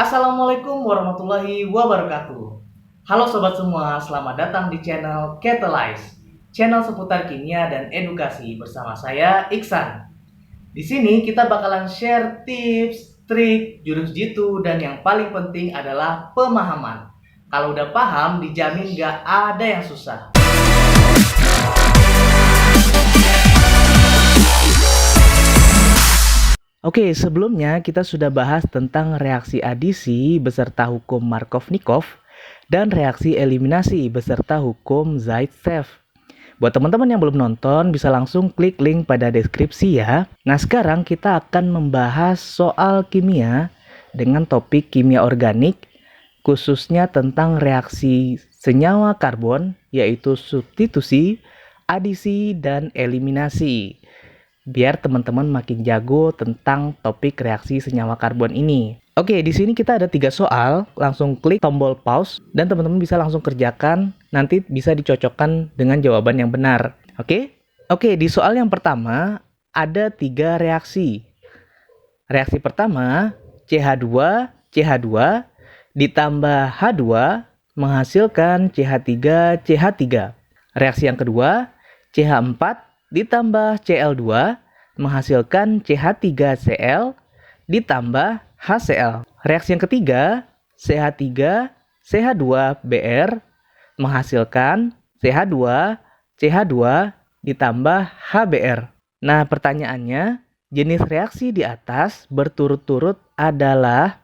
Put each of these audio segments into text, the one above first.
Assalamualaikum warahmatullahi wabarakatuh. Halo sobat semua, selamat datang di channel Catalyze, channel seputar kimia dan edukasi bersama saya Iksan. Di sini kita bakalan share tips, trik, jurus jitu, dan yang paling penting adalah pemahaman. Kalau udah paham, dijamin gak ada yang susah. Oke, sebelumnya kita sudah bahas tentang reaksi adisi beserta hukum Markov-Nikov dan reaksi eliminasi beserta hukum Zaitsev. Buat teman-teman yang belum nonton, bisa langsung klik link pada deskripsi ya. Nah, sekarang kita akan membahas soal kimia dengan topik kimia organik, khususnya tentang reaksi senyawa karbon, yaitu substitusi, adisi, dan eliminasi. Biar teman-teman makin jago tentang topik reaksi senyawa karbon ini. Oke, di sini kita ada 3 soal, langsung klik tombol pause dan teman-teman bisa langsung kerjakan, nanti bisa dicocokkan dengan jawaban yang benar. Oke? Oke, di soal yang pertama ada 3 reaksi. Reaksi pertama, CH2 ditambah H2 menghasilkan CH3CH3. Reaksi yang kedua, CH4 ditambah Cl2 menghasilkan CH3Cl ditambah HCl. Reaksi yang ketiga, CH3 CH2Br menghasilkan CH2 ditambah HBr. Nah, pertanyaannya, jenis reaksi di atas berturut-turut adalah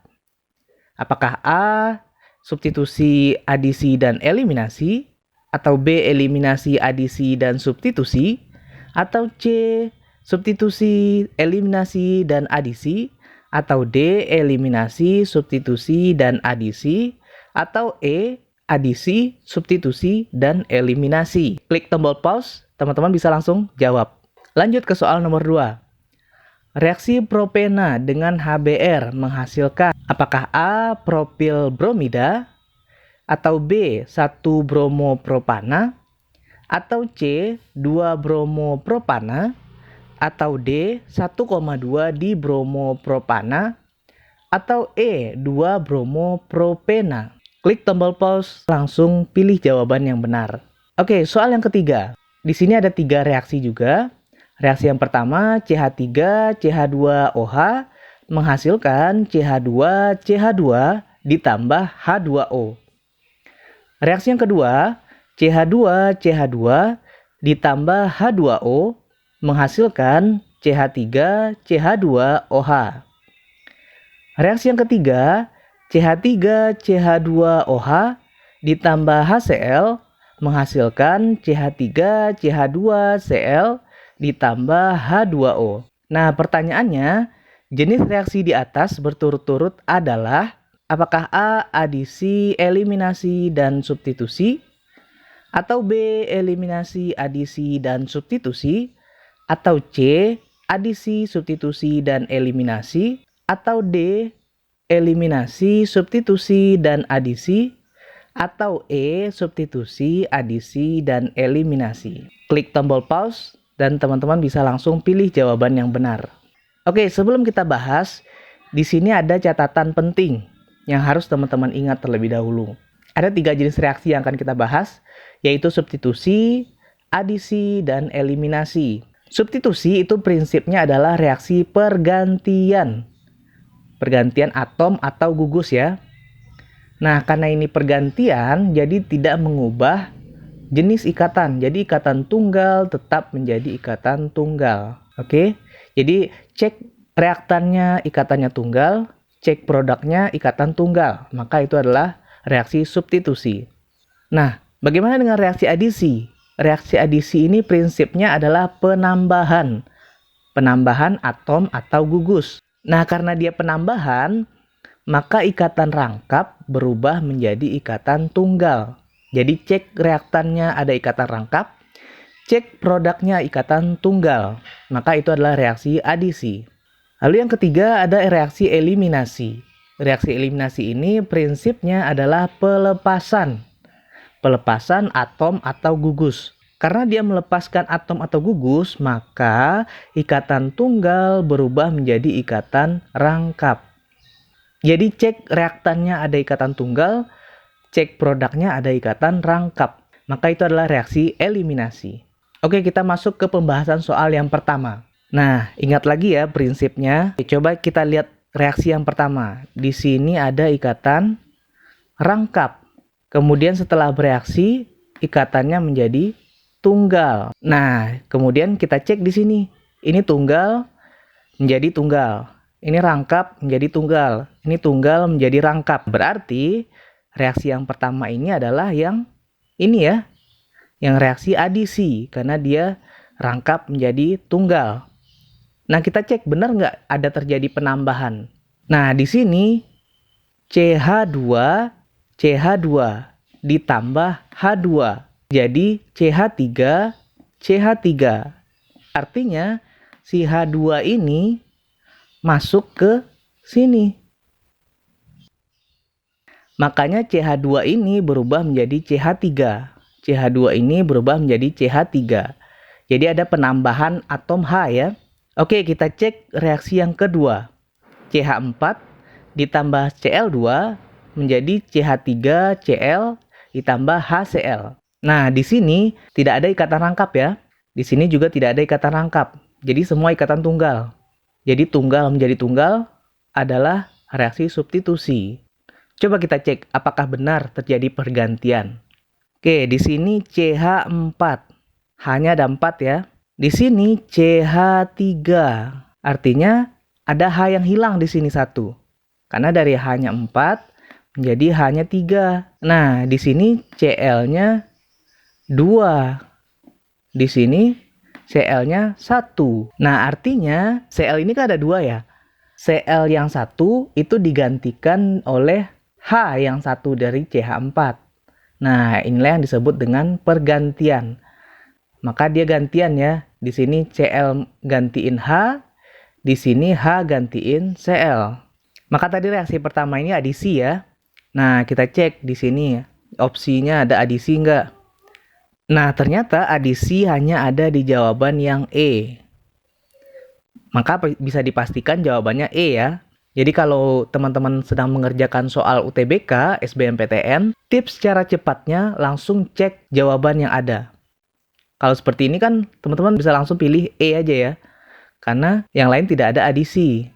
apakah A. substitusi, adisi, dan eliminasi, atau B. eliminasi, adisi, dan substitusi, atau C. substitusi, eliminasi, dan adisi, atau D. eliminasi, substitusi, dan adisi, atau E. adisi, substitusi, dan eliminasi. Klik tombol pause, teman-teman bisa langsung jawab. Lanjut ke soal nomor 2. Reaksi propena dengan HBr menghasilkan apakah A. propil bromida, atau B. 1 bromopropana, atau C. 2 bromopropana, atau D. 1,2 dibromopropana, atau E. 2 bromopropena. Klik tombol pause, langsung pilih jawaban yang benar. Oke, soal yang ketiga. Di sini ada 3 reaksi juga. Reaksi yang pertama, CH3CH2OH menghasilkan CH2CH2 ditambah H2O. Reaksi yang kedua, CH2CH2 ditambah H2O menghasilkan CH3CH2OH. Reaksi yang ketiga, CH3CH2OH ditambah HCl menghasilkan CH3CH2Cl ditambah H2O. Nah, pertanyaannya, jenis reaksi di atas berturut-turut adalah apakah A. adisi, eliminasi, dan substitusi, atau B. eliminasi, adisi, dan substitusi, atau C. adisi, substitusi, dan eliminasi, atau D. eliminasi, substitusi, dan adisi, atau E. substitusi, adisi, dan eliminasi. Klik tombol pause dan teman-teman bisa langsung pilih jawaban yang benar. Oke, sebelum kita bahas, di sini ada catatan penting yang harus teman-teman ingat terlebih dahulu. Ada 3 jenis reaksi yang akan kita bahas, yaitu substitusi, adisi, dan eliminasi. Substitusi itu prinsipnya adalah reaksi pergantian atom atau gugus ya. Nah, karena ini pergantian, jadi tidak mengubah jenis ikatan. Jadi ikatan tunggal tetap menjadi ikatan tunggal. Oke, jadi cek reaktannya ikatannya tunggal, cek produknya ikatan tunggal, maka itu adalah reaksi substitusi. Nah, bagaimana dengan reaksi adisi? Reaksi adisi ini prinsipnya adalah penambahan atom atau gugus. Nah, karena dia penambahan, maka ikatan rangkap berubah menjadi ikatan tunggal. Jadi cek reaktannya ada ikatan rangkap, cek produknya ikatan tunggal, maka itu adalah reaksi adisi. Lalu yang ketiga ada reaksi eliminasi. Reaksi eliminasi ini prinsipnya adalah pelepasan atom atau gugus. Karena dia melepaskan atom atau gugus, maka ikatan tunggal berubah menjadi ikatan rangkap. Jadi cek reaktannya ada ikatan tunggal, cek produknya ada ikatan rangkap. Maka itu adalah reaksi eliminasi. Oke, kita masuk ke pembahasan soal yang pertama. Nah, ingat lagi ya prinsipnya. Coba kita lihat reaksi yang pertama. Di sini ada ikatan rangkap. Kemudian setelah bereaksi, ikatannya menjadi tunggal. Nah, kemudian kita cek di sini. Ini tunggal menjadi tunggal. Ini rangkap menjadi tunggal. Ini tunggal menjadi rangkap. Berarti reaksi yang pertama ini adalah yang ini ya. Yang reaksi adisi karena dia rangkap menjadi tunggal. Nah, kita cek benar nggak ada terjadi penambahan. Nah, di sini CH2 ditambah H2. Jadi CH3. Artinya si H2 ini masuk ke sini. Makanya CH2 ini berubah menjadi CH3. CH2 ini berubah menjadi CH3. Jadi ada penambahan atom H ya. Oke, kita cek reaksi yang kedua. CH4 ditambah Cl2 menjadi CH3Cl ditambah HCl. Nah, di sini tidak ada ikatan rangkap ya. Di sini juga tidak ada ikatan rangkap. Jadi semua ikatan tunggal. Jadi tunggal menjadi tunggal adalah reaksi substitusi. Coba kita cek apakah benar terjadi pergantian. Oke, di sini CH4. H-nya ada 4 ya. Di sini CH3. Artinya ada H yang hilang di sini 1. Karena dari H-nya 4 menjadi H-nya 3. Nah, di sini Cl-nya 2. Di sini Cl-nya 1. Nah, artinya Cl ini kan ada 2 ya. Cl yang 1 itu digantikan oleh H yang 1 dari CH4. Nah, inilah yang disebut dengan pergantian. Maka dia gantian ya. Di sini Cl gantiin H, di sini H gantiin Cl. Maka tadi reaksi pertama ini adisi ya. Nah, kita cek di sini opsinya ada adisi enggak. Nah, ternyata adisi hanya ada di jawaban yang E. Maka bisa dipastikan jawabannya E ya. Jadi kalau teman-teman sedang mengerjakan soal UTBK, SBMPTN, tips cara cepatnya langsung cek jawaban yang ada. Kalau seperti ini kan teman-teman bisa langsung pilih E aja ya. Karena yang lain tidak ada adisi.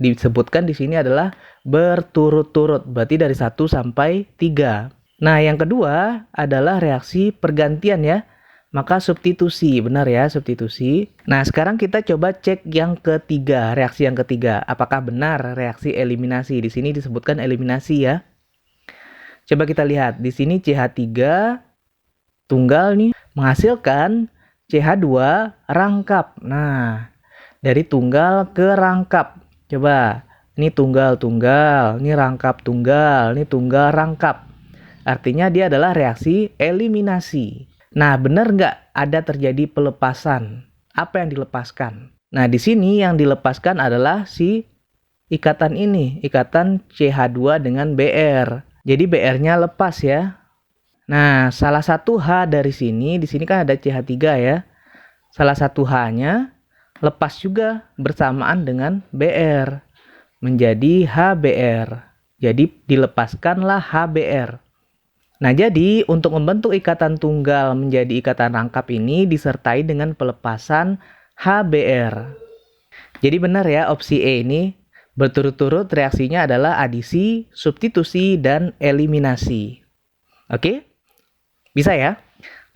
Disebutkan di sini adalah berturut-turut, berarti dari 1 sampai 3. Nah, yang kedua adalah reaksi pergantian ya. Maka substitusi, benar ya, substitusi. Nah, sekarang kita coba cek yang ketiga, reaksi yang ketiga. Apakah benar reaksi eliminasi? Di sini disebutkan eliminasi ya. Coba kita lihat, di sini CH3 tunggal nih menghasilkan CH2 rangkap. Nah, dari tunggal ke rangkap. Coba, ini tunggal-tunggal, ini rangkap tunggal, ini tunggal rangkap. Artinya dia adalah reaksi eliminasi. Nah, benar nggak ada terjadi pelepasan? Apa yang dilepaskan? Nah, di sini yang dilepaskan adalah si ikatan ini, ikatan CH2 dengan Br. Jadi Br-nya lepas ya. Nah, salah satu H dari sini, di sini kan ada CH3 ya. Salah satu H-nya lepas juga bersamaan dengan Br. Menjadi HBr. Jadi dilepaskanlah HBr. Nah, jadi untuk membentuk ikatan tunggal menjadi ikatan rangkap ini disertai dengan pelepasan HBr. Jadi benar ya opsi E ini berturut-turut reaksinya adalah adisi, substitusi, dan eliminasi. Oke? Bisa ya?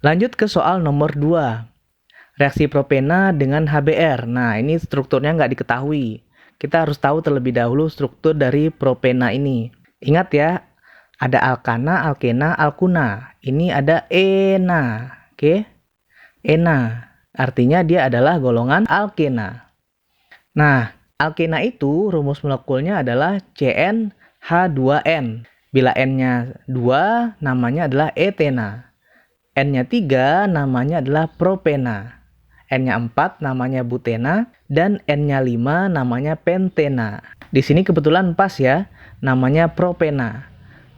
Lanjut ke soal nomor 2. Reaksi propena dengan HBr. Nah, ini strukturnya nggak diketahui. Kita harus tahu terlebih dahulu struktur dari propena ini. Ingat ya, ada alkana, alkena, alkuna. Ini ada ena. Oke? Ena. Artinya dia adalah golongan alkena. Nah, alkena itu rumus molekulnya adalah CnH2n. Bila N-nya 2, namanya adalah etena. N-nya 3, namanya adalah propena. N-nya 4, namanya butena. Dan N-nya 5, namanya pentena. Di sini kebetulan pas ya, namanya propena.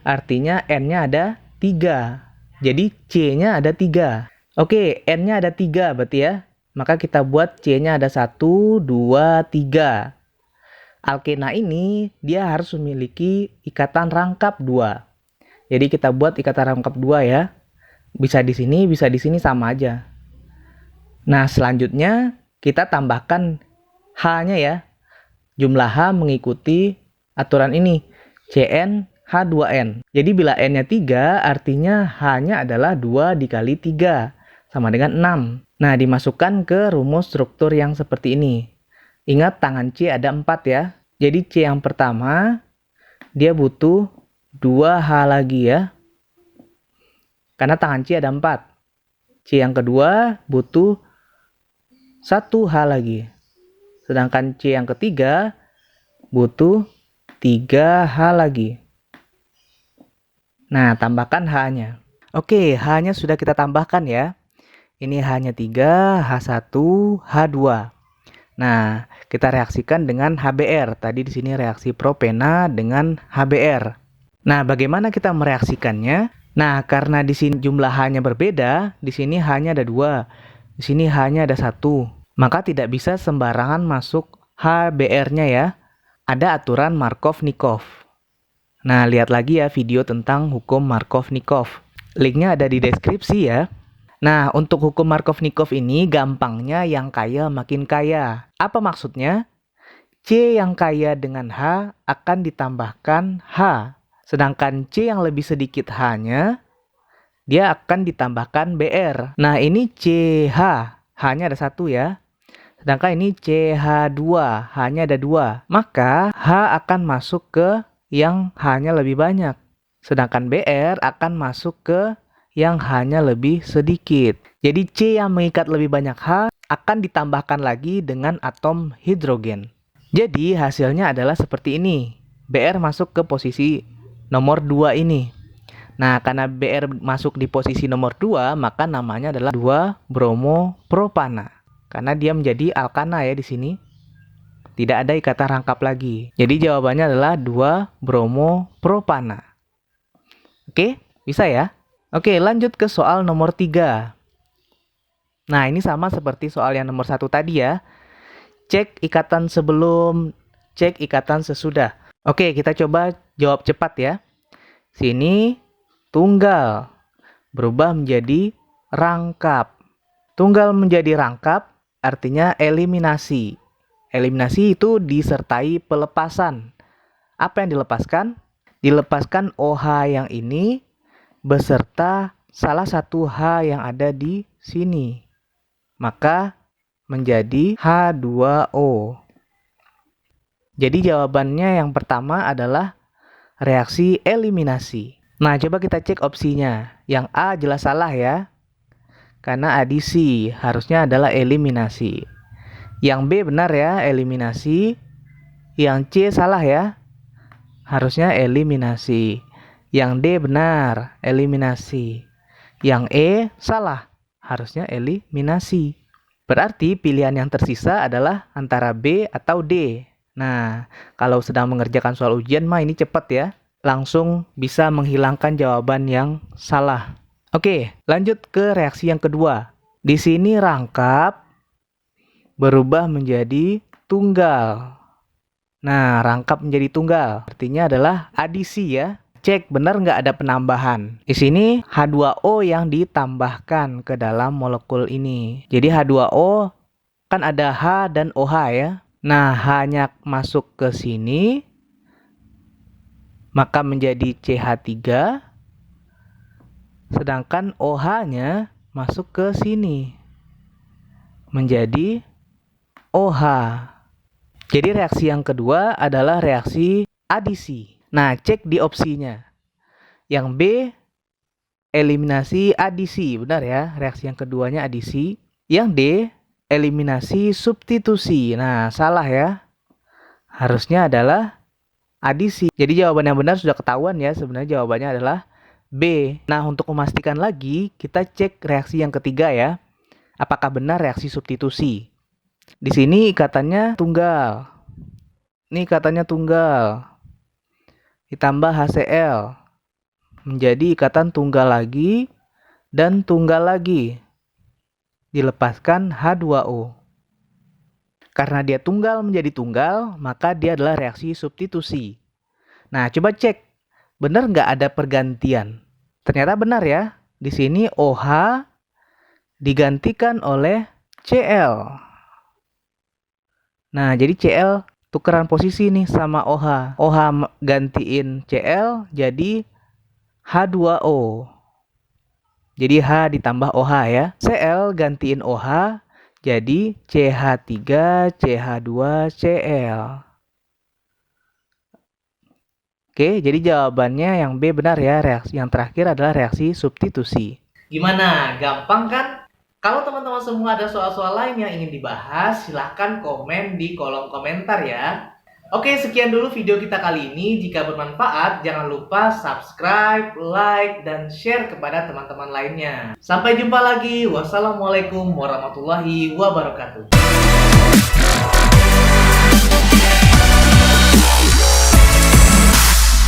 Artinya N-nya ada 3. Jadi C-nya ada 3. Oke, N-nya ada 3 berarti ya. Maka kita buat C-nya ada 1, 2, 3. Alkena ini dia harus memiliki ikatan rangkap 2. Jadi kita buat ikatan rangkap 2 ya. Bisa di sini sama aja. Nah, selanjutnya kita tambahkan H-nya ya. Jumlah H mengikuti aturan ini. Cn H2n. Jadi bila N-nya 3, artinya H-nya adalah 2 dikali 3. Sama dengan 6. Nah, dimasukkan ke rumus struktur yang seperti ini. Ingat tangan C ada 4 ya. Jadi C yang pertama, dia butuh 2H lagi ya. Karena tangan C ada 4. C yang kedua butuh 1H lagi. Sedangkan C yang ketiga butuh 3H lagi. Nah, tambahkan H-nya. Oke, H-nya sudah kita tambahkan ya. Ini H-nya 3, H1, H2. Nah, kita reaksikan dengan HBr. Tadi di sini reaksi propena dengan HBr. Nah, bagaimana kita mereaksikannya? Nah, karena di sini jumlah H-nya berbeda, di sini H-nya ada 2, di sini H-nya ada 1. Maka tidak bisa sembarangan masuk HBr-nya ya. Ada aturan Markov-Nikov. Nah, lihat lagi ya video tentang hukum Markov-Nikov. Linknya ada di deskripsi ya. Nah, untuk hukum Markov-Nikov ini gampangnya yang kaya makin kaya. Apa maksudnya? C yang kaya dengan H akan ditambahkan H. Sedangkan C yang lebih sedikit H-nya, dia akan ditambahkan BR. Nah, ini CH. H-nya ada 1 ya. Sedangkan ini CH2. H-nya ada 2. Maka H akan masuk ke yang H-nya lebih banyak. Sedangkan BR akan masuk ke yang H-nya lebih sedikit. Jadi C yang mengikat lebih banyak H akan ditambahkan lagi dengan atom hidrogen. Jadi hasilnya adalah seperti ini. BR masuk ke posisi nomor 2 ini. Nah, karena BR masuk di posisi nomor 2, maka namanya adalah 2-bromopropana. Karena dia menjadi alkana ya di sini. Tidak ada ikatan rangkap lagi. Jadi jawabannya adalah 2-bromopropana. Oke, bisa ya? Oke, lanjut ke soal nomor 3. Nah, ini sama seperti soal yang nomor 1 tadi ya. Cek ikatan sebelum, cek ikatan sesudah. Oke, kita coba jawab cepat ya. Sini tunggal berubah menjadi rangkap. Tunggal menjadi rangkap artinya eliminasi. Eliminasi itu disertai pelepasan. Apa yang dilepaskan? Dilepaskan OH yang ini beserta salah satu H yang ada di sini. Maka menjadi H2O. Jadi jawabannya yang pertama adalah reaksi eliminasi. Nah, coba kita cek opsinya. Yang A jelas salah ya. Karena adisi, harusnya adalah eliminasi. Yang B benar ya, eliminasi. Yang C salah ya. Harusnya eliminasi. Yang D benar, eliminasi. Yang E salah, harusnya eliminasi. Berarti pilihan yang tersisa adalah antara B atau D. Nah, kalau sedang mengerjakan soal ujian mah ini cepat ya. Langsung bisa menghilangkan jawaban yang salah. Oke, lanjut ke reaksi yang kedua. Di sini rangkap berubah menjadi tunggal. Nah, rangkap menjadi tunggal. Artinya adalah adisi ya. Cek benar nggak ada penambahan. Di sini H2O yang ditambahkan ke dalam molekul ini. Jadi H2O kan ada H dan OH ya. Nah, H-nya masuk ke sini. Maka menjadi CH3. Sedangkan OH-nya masuk ke sini. Menjadi OH. Jadi reaksi yang kedua adalah reaksi adisi. Nah, cek di opsinya. Yang B, eliminasi adisi. Benar ya, reaksi yang keduanya adisi. Yang D, eliminasi substitusi. Nah, salah ya. Harusnya adalah adisi. Jadi jawaban yang benar sudah ketahuan ya. Sebenarnya jawabannya adalah B. Nah, untuk memastikan lagi, kita cek reaksi yang ketiga ya. Apakah benar reaksi substitusi? Di sini ikatannya tunggal. Ini ikatannya tunggal. Ditambah HCl. Menjadi ikatan tunggal lagi dan tunggal lagi. Dilepaskan H2O. Karena dia tunggal menjadi tunggal, maka dia adalah reaksi substitusi. Nah, coba cek, benar nggak ada pergantian? Ternyata benar ya. Di sini OH digantikan oleh Cl. Nah, jadi Cl tukeran posisi nih sama OH. OH gantiin Cl jadi H2O. Jadi H ditambah OH ya. Cl gantiin OH jadi CH3CH2Cl. Oke, jadi jawabannya yang B benar ya. Reaksi yang terakhir adalah reaksi substitusi. Gimana? Gampang kan? Kalau teman-teman semua ada soal-soal lain yang ingin dibahas, silahkan komen di kolom komentar ya. Oke, sekian dulu video kita kali ini. Jika bermanfaat, jangan lupa subscribe, like, dan share kepada teman-teman lainnya. Sampai jumpa lagi. Wassalamualaikum warahmatullahi wabarakatuh.